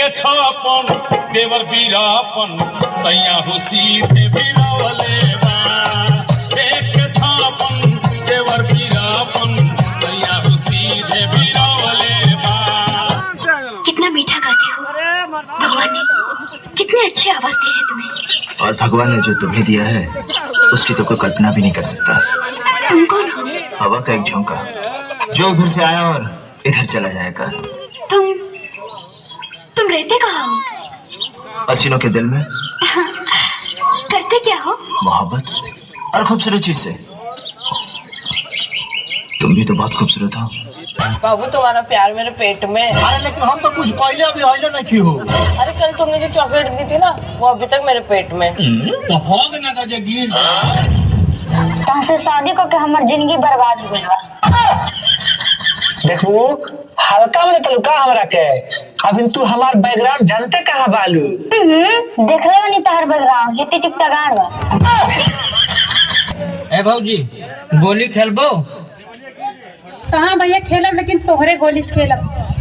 के छापन देवर बीरापन सैया हो सीधे बिरावले बा एक के छापन देवर बीरापन सैया हो सीधे बिरावले बा। कितना मीठा गाते हो भगवान ने कितने अच्छे आवाज दी है तुम्हें। और भगवान ने जो तुम्हें दिया है उसकी तो कोई कल्पना भी नहीं कर सकता। तुम कौन हो? हवा का एक झोंका जो उधर से आया और इधर चला जाएगा। तुम रहते कहाँ हो? पसीनों के दिल में। करते क्या हो? मोहब्बत और खूबसूरत चीज से। तुम भी तो बहुत खूबसूरत हो। बाबू तुम्हारा प्यार मेरे पेट में। अरे लेकिन हम तो कुछ पहले अभी हौले नहीं की हो। अरे कल तुमने जो चॉकलेट दी थी ना वो अभी तक मेरे पेट में। तो हो गया ना जगीर। से शादी करके हमारी जिंदगी बर्बाद हो गई। देखो हल्का में तलुका हमरा के अभी तू हमार बैकग्राउंड जानते कहाँ बालू। देख ले नहीं तार बैकग्राउंड कितनी चिपटा गाड़ बा। ए भौजी गोली खेलबो? कहाँ भैया खेलब लेकिन तोहरे गोली से खेलब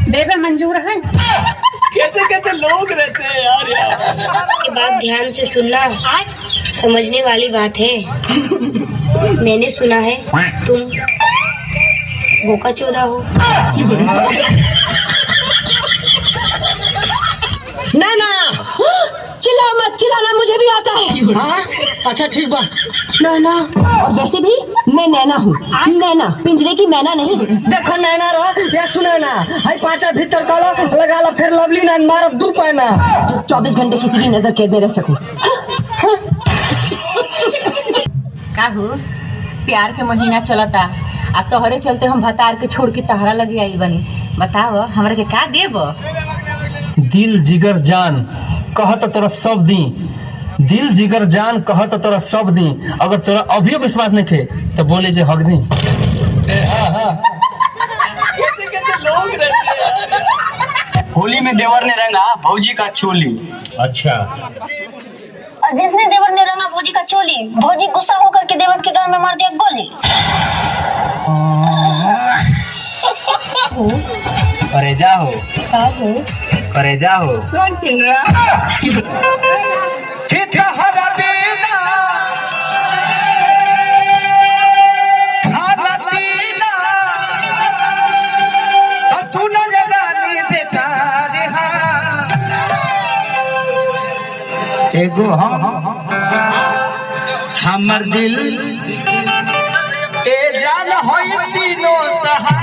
देवे मंजूर है। कैसे कैसे लोग रहते हैं यार। ये बात ध्यान से सुनना समझने वाली बात है। मैंने सुना है तुम बोका चोदा हो। ना चिल्ला मत, चिल्लाना मुझे भी आता है। हाँ? अच्छा ठीक बा। नैना और वैसे भी मैं नैना हूँ। नैना पिंजरे की मैना नहीं। देखो नैना रहा या सुनैना हाई पांचा भीतर काला लगा ला फिर लवली ना मारब दू पैना। जो 24 घंटे किसी की नजर कैद में रह सकूं। का हो प्यार के महीना चलता आ तोहरे चलते हम भतार के छोड़ के तहरा लगे आई बनी। बताओ हमरा के का देब? दिल जिगर जान कहत तोरा सब दी। दिल जिगर जान कहत तोरा सब दी। अगर तोरा अभी विश्वास नहीं थे तो बोले जे हक दी। होली में देवर ने रंगा भौजी का चोली। अच्छा और जिसने देवर ने रंगा भौजी का चोली भौजी गुस्सा होकर के देवर के गाल में मार दिया गोली। करेजा हो करेजा हो। एगो हमर दिल ए जान होई तीनों तहार।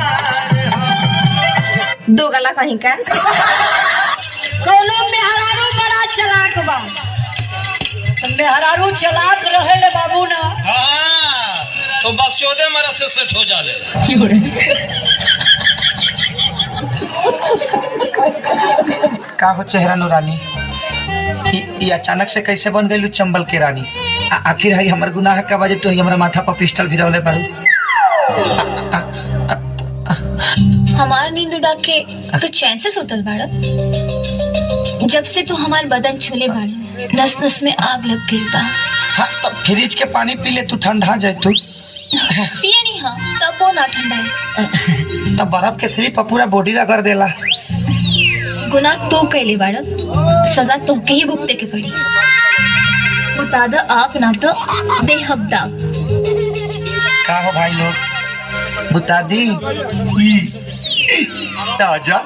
दो गला कहीं का कोनो मेहरारू बड़ा चलाक बा। मेहरारू चलाक रहे ले बाबू ना। हाँ तो बकचोदे मरा से सेट हो जाले। का हो चेहरा नुरानी ये अचानक से कैसे बन गई चंबल के रानी। आखिर है हमर गुनाह का वजह तो हमारा माथा पर पिस्टल भी रहले बारू। हमार नींद उड़ा के तू चैन से सुतल बाड़ा। जब से तू हमार बदन छूले बाड़ा नस नस में आग लग गई बा। हाँ तब फ्रिज के पानी पी ले तू ठंडा जाए तू। पिए नहीं हाँ तब वो ना ठंडा है। तब बर्फ के सिर पर पूरा बॉडी रगड़ देला। गुनाह तू कैले बाड़ा सजा तोहके ही भुगते के पड़ी। बता दो आप ना तो बेहद दाग। का हो भाई लोग बता दी ताजा